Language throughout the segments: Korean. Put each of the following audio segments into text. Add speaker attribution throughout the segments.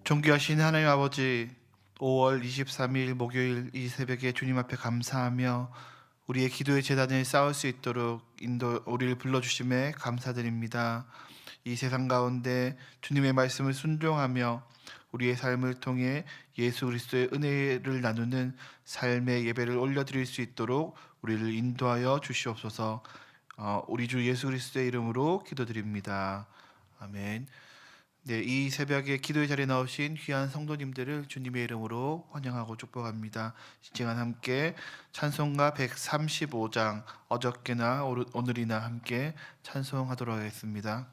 Speaker 1: 존귀하신 하나님 아버지, 5월 23일 목요일 이 새벽에 주님 앞에 감사하며 우리의 기도의 제단을 쌓을 수 있도록 우리를 불러주심에 감사드립니다. 이 세상 가운데 주님의 말씀을 순종하며 우리의 삶을 통해 예수 그리스도의 은혜를 나누는 삶의 예배를 올려드릴 수 있도록 우리를 인도하여 주시옵소서. 우리 주 예수 그리스도의 이름으로 기도드립니다. 아멘. 네, 이 새벽에 기도의 자리에 나오신 귀한 성도님들을 주님의 이름으로 환영하고 축복합니다. 이 시간 함께 찬송가 135장 어저께나 오늘이나 함께 찬송하도록 하겠습니다.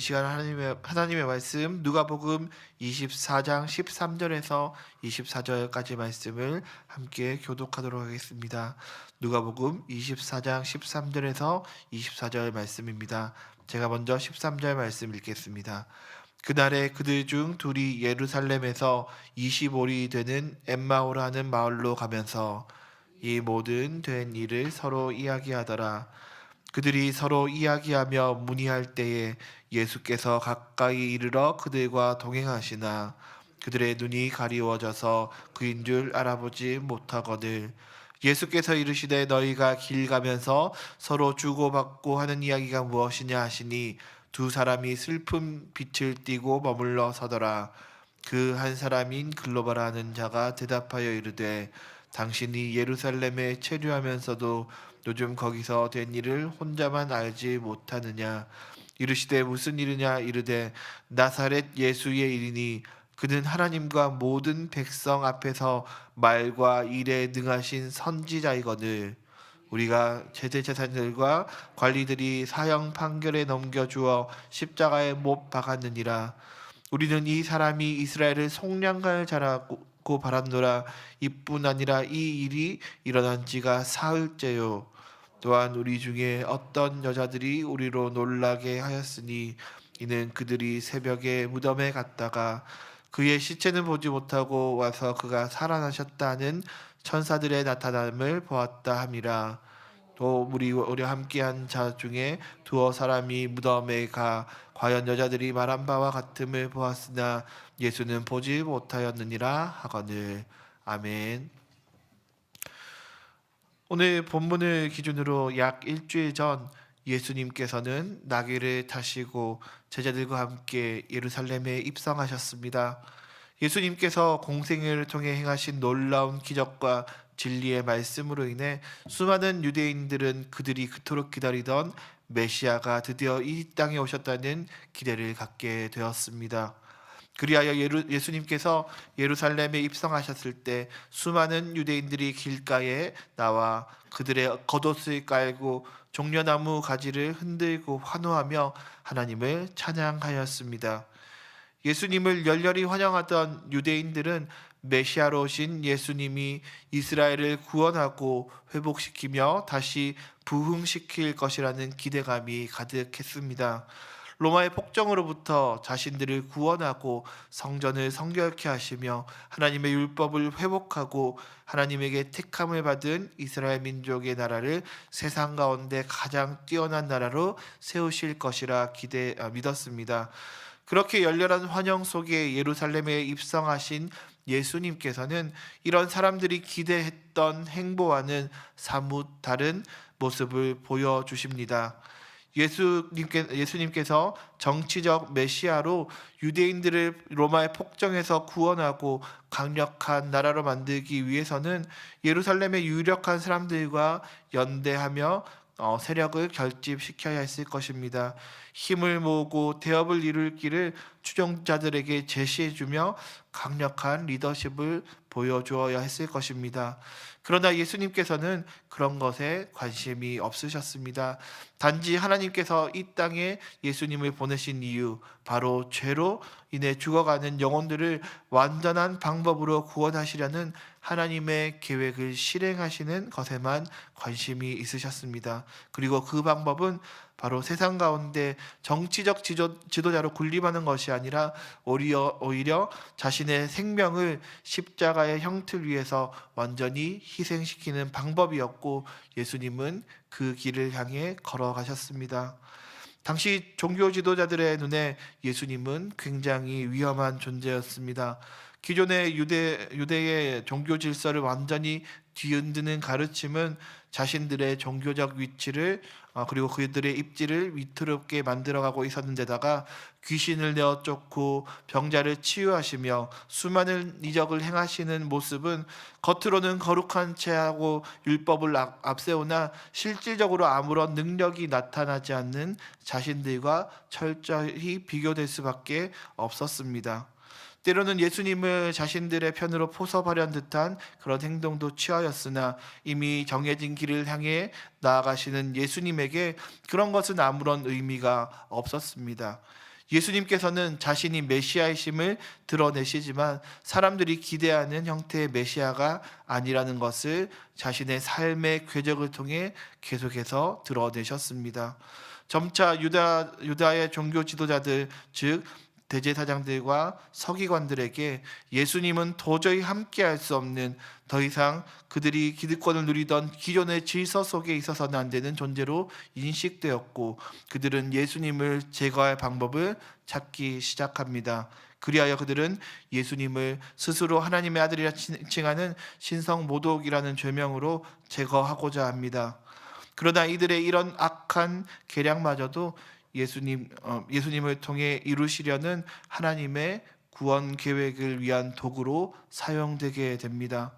Speaker 1: 시간 하나님의 말씀 누가복음 24장 13절에서 24절까지 말씀을 함께 교독하도록 하겠습니다. 누가복음 24장 13절에서 24절 말씀입니다. 제가 먼저 13절 말씀 읽겠습니다. 그날에 그들 중 둘이 예루살렘에서 25리 되는 엠마오라는 마을로 가면서 이 모든 된 일을 서로 이야기하더라. 그들이 서로 이야기하며 문의할 때에 예수께서 가까이 이르러 그들과 동행하시나 그들의 눈이 가리워져서 그인 줄 알아보지 못하거늘. 예수께서 이르시되 너희가 길 가면서 서로 주고받고 하는 이야기가 무엇이냐 하시니 두 사람이 슬픈 빛을 띠고 머물러 서더라. 그 한 사람인 글로바라 하는 자가 대답하여 이르되 당신이 예루살렘에 체류하면서도 요즘 거기서 된 일을 혼자만 알지 못하느냐. 이르시되 무슨 일이냐. 이르되 나사렛 예수의 일이니 그는 하나님과 모든 백성 앞에서 말과 일에 능하신 선지자이거늘. 우리가 제대제사장들과 관리들이 사형 판결에 넘겨주어 십자가에 못 박았느니라. 우리는 이 사람이 이스라엘을 속량할 자라고 바란노라. 이뿐 아니라 이 일이 일어난 지가 사흘째요. 또한 우리 중에 어떤 여자들이 우리로 놀라게 하였으니 이는 그들이 새벽에 무덤에 갔다가 그의 시체는 보지 못하고 와서 그가 살아나셨다는 천사들의 나타남을 보았다 함이라. 또 우리와 함께한 자 중에 두어 사람이 무덤에 가 과연 여자들이 말한 바와 같음을 보았으나 예수는 보지 못하였느니라 하거늘. 아멘. 오늘 본문을 기준으로 약 일주일 전 예수님께서는 나귀를 타시고 제자들과 함께 예루살렘에 입성하셨습니다. 예수님께서 공생애를 통해 행하신 놀라운 기적과 진리의 말씀으로 인해 수많은 유대인들은 그들이 그토록 기다리던 메시아가 드디어 이 땅에 오셨다는 기대를 갖게 되었습니다. 그리하여 예수님께서 예루살렘에 입성하셨을 때 수많은 유대인들이 길가에 나와 그들의 겉옷을 깔고 종려나무 가지를 흔들고 환호하며 하나님을 찬양하였습니다. 예수님을 열렬히 환영하던 유대인들은 메시아로 오신 예수님이 이스라엘을 구원하고 회복시키며 다시 부흥시킬 것이라는 기대감이 가득했습니다. 로마의 폭정으로부터 자신들을 구원하고 성전을 성결케 하시며 하나님의 율법을 회복하고 하나님에게 택함을 받은 이스라엘 민족의 나라를 세상 가운데 가장 뛰어난 나라로 세우실 것이라 믿었습니다. 그렇게 열렬한 환영 속에 예루살렘에 입성하신 예수님께서는 이런 사람들이 기대했던 행보와는 사뭇 다른 모습을 보여주십니다. 예수님께서 정치적 메시아로 유대인들을 로마의 폭정에서 구원하고 강력한 나라로 만들기 위해서는 예루살렘의 유력한 사람들과 연대하며 세력을 결집시켜야 했을 것입니다. 힘을 모으고 대업을 이룰 길을 추종자들에게 제시해주며 강력한 리더십을 보여주어야 했을 것입니다. 그러나 예수님께서는 그런 것에 관심이 없으셨습니다. 단지 하나님께서 이 땅에 예수님을 보내신 이유, 바로 죄로 인해 죽어가는 영혼들을 완전한 방법으로 구원하시려는 하나님의 계획을 실행하시는 것에만 관심이 있으셨습니다. 그리고 그 방법은 바로 세상 가운데 정치적 지도자로 군림하는 것이 아니라 오히려 자신의 생명을 십자가의 형틀 위에서 완전히 희생시키는 방법이었고 예수님은 그 길을 향해 걸어가셨습니다. 당시 종교 지도자들의 눈에 예수님은 굉장히 위험한 존재였습니다. 기존의 유대의 종교 질서를 완전히 뒤흔드는 가르침은 자신들의 종교적 위치를 그리고 그들의 입지를 위태롭게 만들어가고 있었는데다가 귀신을 내어 쫓고 병자를 치유하시며 수많은 이적을 행하시는 모습은 겉으로는 거룩한 체하고 율법을 앞세우나 실질적으로 아무런 능력이 나타나지 않는 자신들과 철저히 비교될 수밖에 없었습니다. 때로는 예수님을 자신들의 편으로 포섭하려는 듯한 그런 행동도 취하였으나 이미 정해진 길을 향해 나아가시는 예수님에게 그런 것은 아무런 의미가 없었습니다. 예수님께서는 자신이 메시아이심을 드러내시지만 사람들이 기대하는 형태의 메시아가 아니라는 것을 자신의 삶의 궤적을 통해 계속해서 드러내셨습니다. 점차 유다의 종교 지도자들, 즉 대제사장들과 서기관들에게 예수님은 도저히 함께할 수 없는, 더 이상 그들이 기득권을 누리던 기존의 질서 속에 있어서는 안 되는 존재로 인식되었고, 그들은 예수님을 제거할 방법을 찾기 시작합니다. 그리하여 그들은 예수님을 스스로 하나님의 아들이라 칭하는 신성 모독이라는 죄명으로 제거하고자 합니다. 그러나 이들의 이런 악한 계략마저도 예수님을 통해 이루시려는 하나님의 구원 계획을 위한 도구로 사용되게 됩니다.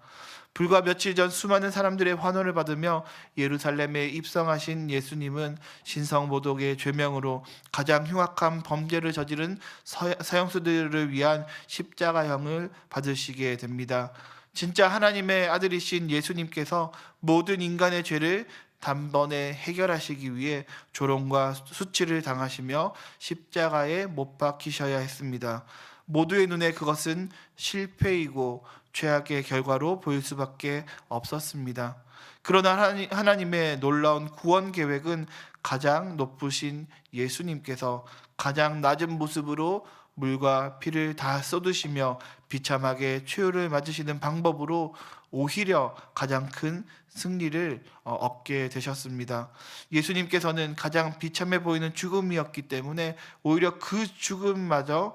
Speaker 1: 불과 며칠 전 수많은 사람들의 환호를 받으며 예루살렘에 입성하신 예수님은 신성모독의 죄명으로 가장 흉악한 범죄를 저지른 사형수들을 위한 십자가형을 받으시게 됩니다. 진짜 하나님의 아들이신 예수님께서 모든 인간의 죄를 단번에 해결하시기 위해 조롱과 수치를 당하시며 십자가에 못 박히셔야 했습니다. 모두의 눈에 그것은 실패이고 최악의 결과로 보일 수밖에 없었습니다. 그러나 하나님의 놀라운 구원 계획은 가장 높으신 예수님께서 가장 낮은 모습으로 물과 피를 다 쏟으시며 비참하게 최후를 맞으시는 방법으로 오히려 가장 큰 승리를 얻게 되셨습니다. 예수님께서는 가장 비참해 보이는 죽음이었기 때문에 오히려 그 죽음마저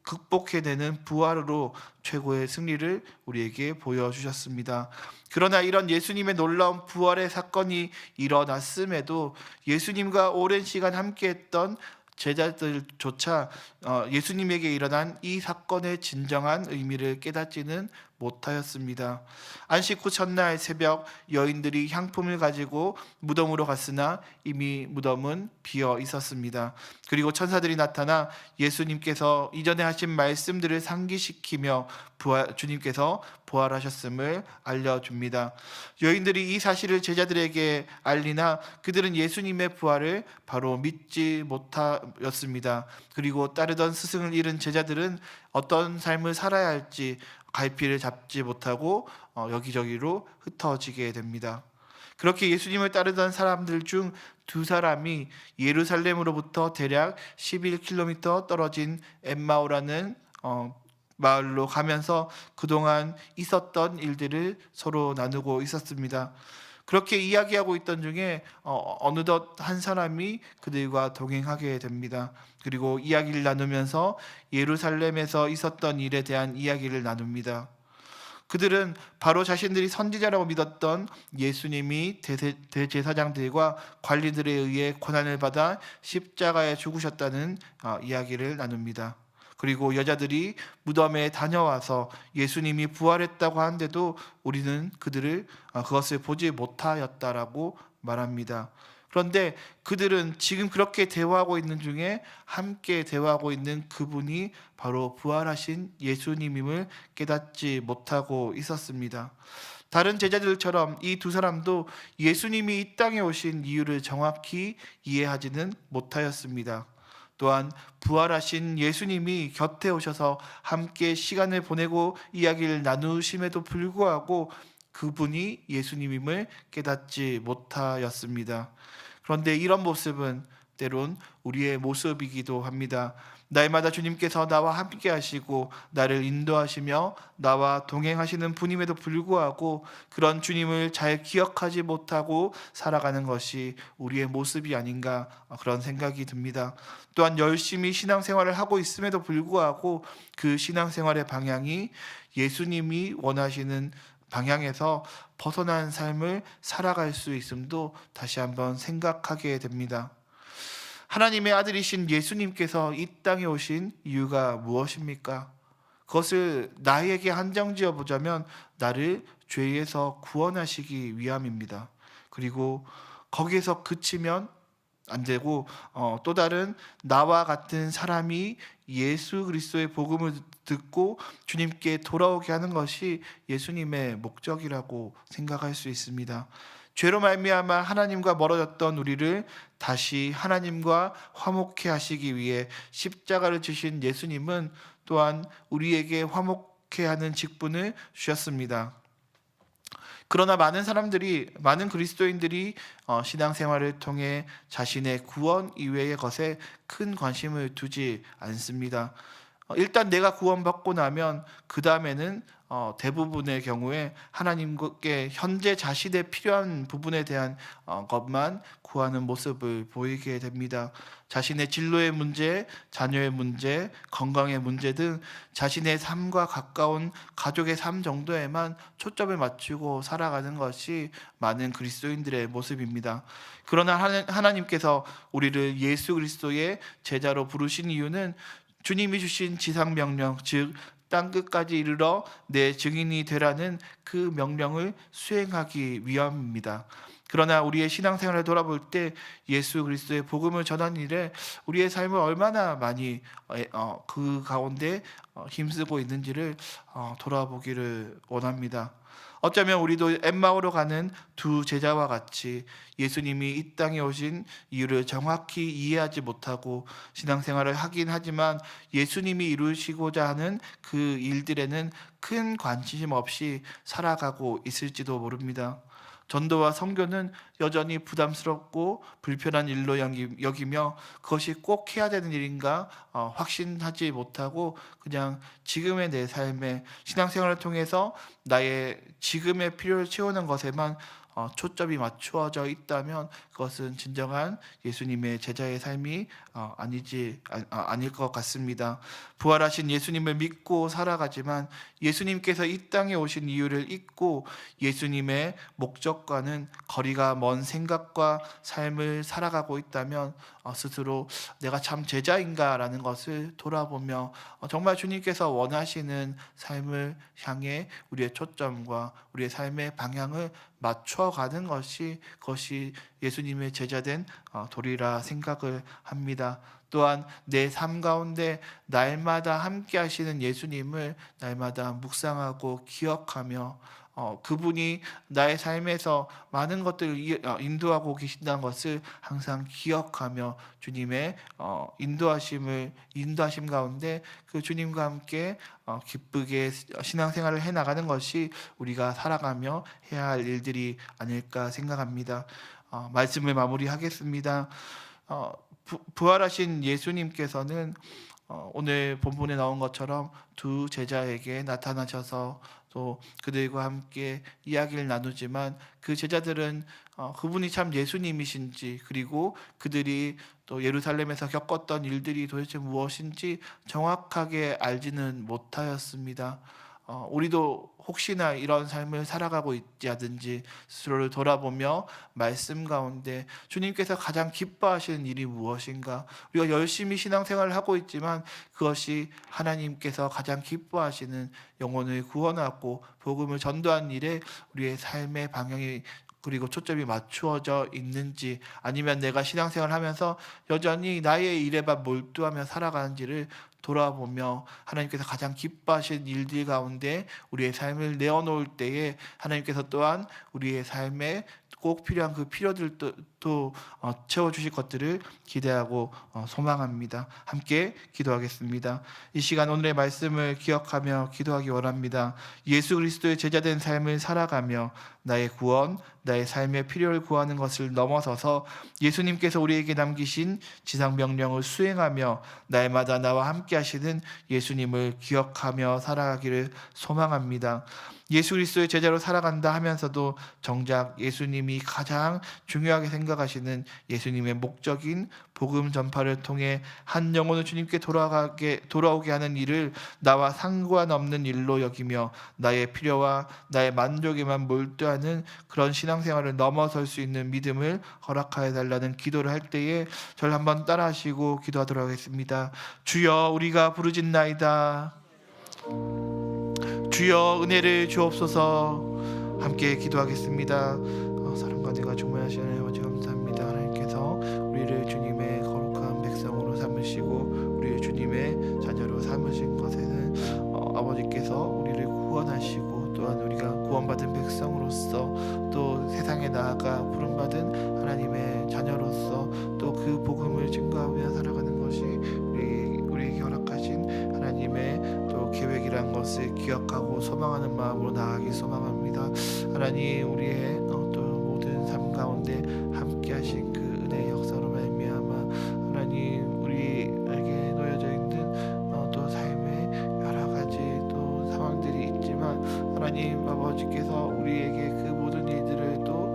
Speaker 1: 극복해내는 부활으로 최고의 승리를 우리에게 보여주셨습니다. 그러나 이런 예수님의 놀라운 부활의 사건이 일어났음에도 예수님과 오랜 시간 함께했던 제자들조차 예수님에게 일어난 이 사건의 진정한 의미를 깨닫지는 못하였습니다. 안식 후 첫날 새벽 여인들이 향품을 가지고 무덤으로 갔으나 이미 무덤은 비어 있었습니다. 그리고 천사들이 나타나 예수님께서 이전에 하신 말씀들을 상기시키며 주님께서 부활하셨음을 알려줍니다. 여인들이 이 사실을 제자들에게 알리나 그들은 예수님의 부활을 바로 믿지 못하였습니다. 그리고 따르던 스승을 잃은 제자들은 어떤 삶을 살아야 할지 갈피를 잡지 못하고 여기저기로 흩어지게 됩니다. 그렇게 예수님을 따르던 사람들 중 두 사람이 예루살렘으로부터 대략 11km 떨어진 엠마오라는 마을로 가면서 그동안 있었던 일들을 서로 나누고 있었습니다. 그렇게 이야기하고 있던 중에 어느덧 한 사람이 그들과 동행하게 됩니다. 그리고 이야기를 나누면서 예루살렘에서 있었던 일에 대한 이야기를 나눕니다. 그들은 바로 자신들이 선지자라고 믿었던 예수님이 대제사장들과 관리들에 의해 고난을 받아 십자가에 죽으셨다는 이야기를 나눕니다. 그리고 여자들이 무덤에 다녀와서 예수님이 부활했다고 하는데도 우리는 그것을 보지 못하였다라고 말합니다. 그런데 그들은 지금 그렇게 대화하고 있는 중에 함께 대화하고 있는 그분이 바로 부활하신 예수님임을 깨닫지 못하고 있었습니다. 다른 제자들처럼 이 두 사람도 예수님이 이 땅에 오신 이유를 정확히 이해하지는 못하였습니다. 또한 부활하신 예수님이 곁에 오셔서 함께 시간을 보내고 이야기를 나누심에도 불구하고 그분이 예수님임을 깨닫지 못하였습니다. 그런데 이런 모습은 때론 우리의 모습이기도 합니다. 날마다 주님께서 나와 함께 하시고 나를 인도하시며 나와 동행하시는 분임에도 불구하고 그런 주님을 잘 기억하지 못하고 살아가는 것이 우리의 모습이 아닌가, 그런 생각이 듭니다. 또한 열심히 신앙생활을 하고 있음에도 불구하고 그 신앙생활의 방향이 예수님이 원하시는 방향에서 벗어난 삶을 살아갈 수 있음도 다시 한번 생각하게 됩니다. 하나님의 아들이신 예수님께서 이 땅에 오신 이유가 무엇입니까? 그것을 나에게 한정지어 보자면 나를 죄에서 구원하시기 위함입니다. 그리고 거기에서 그치면 안 되고 또 다른 나와 같은 사람이 예수 그리스도의 복음을 듣고 주님께 돌아오게 하는 것이 예수님의 목적이라고 생각할 수 있습니다. 죄로 말미암아 하나님과 멀어졌던 우리를 다시 하나님과 화목케 하시기 위해 십자가를 지신 예수님은 또한 우리에게 화목케 하는 직분을 주셨습니다. 그러나 많은 그리스도인들이 신앙생활을 통해 자신의 구원 이외의 것에 큰 관심을 두지 않습니다. 일단 내가 구원받고 나면 그 다음에는 대부분의 경우에 하나님께 현재 자신의 필요한 부분에 대한 것만 구하는 모습을 보이게 됩니다. 자신의 진로의 문제, 자녀의 문제, 건강의 문제 등 자신의 삶과 가까운 가족의 삶 정도에만 초점을 맞추고 살아가는 것이 많은 그리스도인들의 모습입니다. 그러나 하나님께서 우리를 예수 그리스도의 제자로 부르신 이유는 주님이 주신 지상명령, 즉 땅끝까지 이르러 내 증인이 되라는 그 명령을 수행하기 위함입니다. 그러나 우리의 신앙생활을 돌아볼 때 예수 그리스도의 복음을 전하는 일에 우리의 삶을 얼마나 많이 그 가운데 힘쓰고 있는지를 돌아보기를 원합니다. 어쩌면 우리도 엠마오로 가는 두 제자와 같이 예수님이 이 땅에 오신 이유를 정확히 이해하지 못하고 신앙생활을 하긴 하지만 예수님이 이루시고자 하는 그 일들에는 큰 관심 없이 살아가고 있을지도 모릅니다. 전도와 선교는 여전히 부담스럽고 불편한 일로 여기며 그것이 꼭 해야 되는 일인가 확신하지 못하고 그냥 지금의 내 삶에 신앙생활을 통해서 나의 지금의 필요를 채우는 것에만 초점이 맞추어져 있다면 그것은 진정한 예수님의 제자의 삶이 아닐 것 같습니다. 부활하신 예수님을 믿고 살아가지만 예수님께서 이 땅에 오신 이유를 잊고 예수님의 목적과는 거리가 먼 생각과 삶을 살아가고 있다면 스스로 내가 참 제자인가라는 것을 돌아보며 정말 주님께서 원하시는 삶을 향해 우리의 초점과 우리의 삶의 방향을 맞춰가는 그것이 예수님의 제자된 도리라 생각을 합니다. 또한 내 삶 가운데 날마다 함께 하시는 예수님을 날마다 묵상하고 기억하며 그분이 나의 삶에서 많은 것들을 인도하고 계신다는 것을 항상 기억하며 주님의 인도하심 가운데 그 주님과 함께 기쁘게 신앙생활을 해나가는 것이 우리가 살아가며 해야 할 일들이 아닐까 생각합니다. 말씀을 마무리하겠습니다. 부활하신 예수님께서는 오늘 본문에 나온 것처럼 두 제자에게 나타나셔서 또 그들과 함께 이야기를 나누지만 그 제자들은 그분이 참 예수님이신지 그리고 그들이 또 예루살렘에서 겪었던 일들이 도대체 무엇인지 정확하게 알지는 못하였습니다. 우리도 혹시나 이런 삶을 살아가고 있지 않은지 스스로를 돌아보며 말씀 가운데 주님께서 가장 기뻐하시는 일이 무엇인가? 우리가 열심히 신앙생활을 하고 있지만 그것이 하나님께서 가장 기뻐하시는 영혼을 구원하고 복음을 전도하는 일에 우리의 삶의 방향이 그리고 초점이 맞추어져 있는지 아니면 내가 신앙생활을 하면서 여전히 나의 일에만 몰두하며 살아가는지를 돌아보며 하나님께서 가장 기뻐하시는 일들 가운데 우리의 삶을 내어놓을 때에 하나님께서 또한 우리의 삶에 꼭 필요한 그 필요들도 채워주실 것들을 기대하고 소망합니다. 함께 기도하겠습니다. 이 시간 오늘의 말씀을 기억하며 기도하기 원합니다. 예수 그리스도의 제자된 삶을 살아가며 나의 구원, 나의 삶의 필요를 구하는 것을 넘어서서 예수님께서 우리에게 남기신 지상명령을 수행하며 날마다 나와 함께 하시는 예수님을 기억하며 살아가기를 소망합니다. 예수 그리스도의 제자로 살아간다 하면서도 정작 예수님이 가장 중요하게 생각하시는 예수님의 목적인 복음 전파를 통해 한 영혼을 주님께 돌아오게 하는 일을 나와 상관없는 일로 여기며 나의 필요와 나의 만족에만 몰두하는 그런 신앙생활을 넘어설 수 있는 믿음을 허락하여 달라는 기도를 할 때에 저를 한번 따라하시고 기도하도록 하겠습니다. 주여 우리가 부르짖나이다. 주여 은혜를 주옵소서. 함께 기도하겠습니다. 사랑과 내가 충만하시는 아버지 감사합니다. 하나님께서 우리를 주님의 거룩한 백성으로 삼으시고 우리를 주님의 자녀로 삼으신 것에는 아버지께서 우리를 구원하시고 또한 우리가 구원받은 백성으로서 또 세상에 나아가 부름받은 하나님의 자녀로서 또 그 복음을 증거하며 살아가는 것이 우리에게 허락하신 하나님의 또 계획이란 것을 기억하고 소망하는 마음으로 나아가기 소망합니다. 하나님, 우리의 또 모든 삶 가운데 함께 하신 그 은혜의 역사로 말미암아 하나님, 우리에게 놓여져 있는 또 삶의 여러 가지 또 상황들이 있지만 하나님 아버지께서 우리에게 그 모든 일들을 또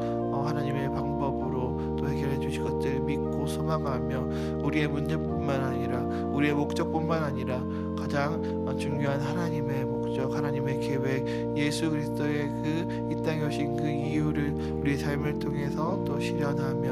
Speaker 1: 하나님의 방법으로 또 해결해 주실 것들을 믿고 소망하며 우리의 문제뿐만 아니라 우리의 목적뿐만 아니라 가장 중요한 하나님의 목적, 하나님의 계획, 예수 그리스도의 그 이 땅에 오신 그 이유를 우리 삶을 통해서 또 실현하며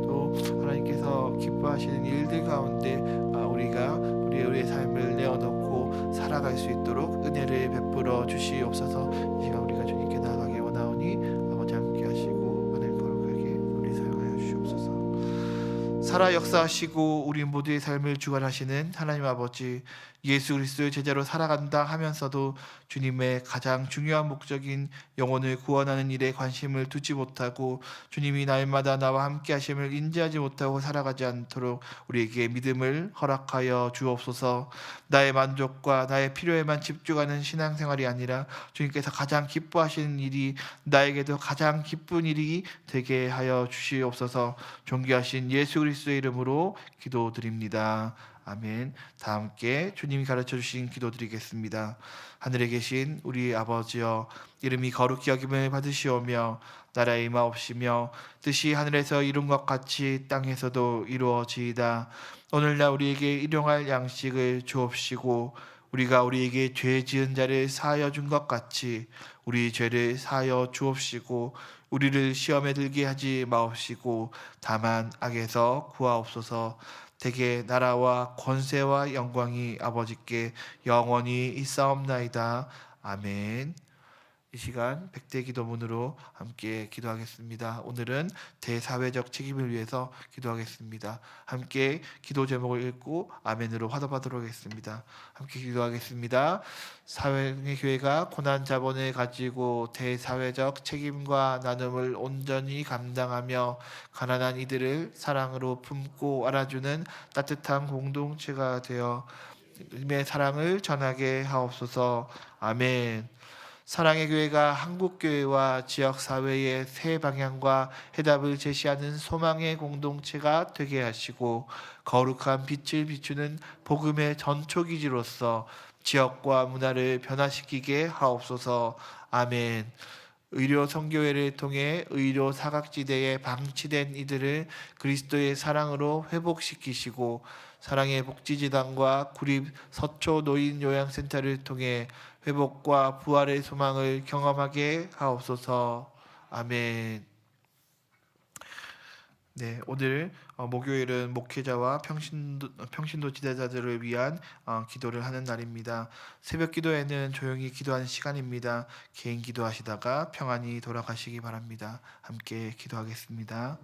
Speaker 1: 또 하나님께서 기뻐하시는 일들 가운데 우리가 우리의 삶을 내어놓고 살아갈 수 있도록 은혜를 베풀어 주시옵소서. 이 시간 우리가 주님께 나아가기 원하오니 아버지 함께 하시고 은혜를 거룩하게 우리 사용하여 주시옵소서. 살아 역사하시고 우리 모두의 삶을 주관하시는 하나님 아버지, 예수 그리스도의 제자로 살아간다 하면서도 주님의 가장 중요한 목적인 영혼을 구원하는 일에 관심을 두지 못하고 주님이 날마다 나와 함께 하심을 인지하지 못하고 살아가지 않도록 우리에게 믿음을 허락하여 주옵소서. 나의 만족과 나의 필요에만 집중하는 신앙생활이 아니라 주님께서 가장 기뻐하시는 일이 나에게도 가장 기쁜 일이 되게 하여 주시옵소서. 존귀하신 예수 그리스도의 이름으로 기도드립니다. 아멘. 다 함께 주님이 가르쳐 주신 기도드리겠습니다. 하늘에 계신 우리 아버지여, 이름이 거룩히 여김을 받으시오며 나라의 임하옵시며 뜻이 하늘에서 이룬 것 같이 땅에서도 이루어지이다. 오늘날 우리에게 일용할 양식을 주옵시고 우리가 우리에게 죄 지은 자를 사하여 준 것 같이 우리 죄를 사하여 주옵시고 우리를 시험에 들게 하지 마옵시고 다만 악에서 구하옵소서. 대개 나라와 권세와 영광이 아버지께 영원히 있사옵나이다. 아멘. 이 시간 백대 기도문으로 함께 기도하겠습니다. 오늘은 대사회적 책임을 위해서 기도하겠습니다. 함께 기도 제목을 읽고 아멘으로 화답하도록 하겠습니다. 함께 기도하겠습니다. 사회의 교회가 고난 자본을 가지고 대사회적 책임과 나눔을 온전히 감당하며 가난한 이들을 사랑으로 품고 알아주는 따뜻한 공동체가 되어 주님의 사랑을 전하게 하옵소서. 아멘. 사랑의 교회가 한국교회와 지역사회의 새 방향과 해답을 제시하는 소망의 공동체가 되게 하시고 거룩한 빛을 비추는 복음의 전초기지로서 지역과 문화를 변화시키게 하옵소서. 아멘. 의료 선교회를 통해 의료 사각지대에 방치된 이들을 그리스도의 사랑으로 회복시키시고 사랑의 복지재단과 구립 서초 노인 요양센터를 통해 회복과 부활의 소망을 경험하게 하옵소서. 아멘. 네, 오늘 목요일은 목회자와 평신도 지도자들을 위한 기도를 하는 날입니다. 새벽 기도에는 조용히 기도하는 시간입니다. 개인 기도하시다가 평안히 돌아가시기 바랍니다. 함께 기도하겠습니다.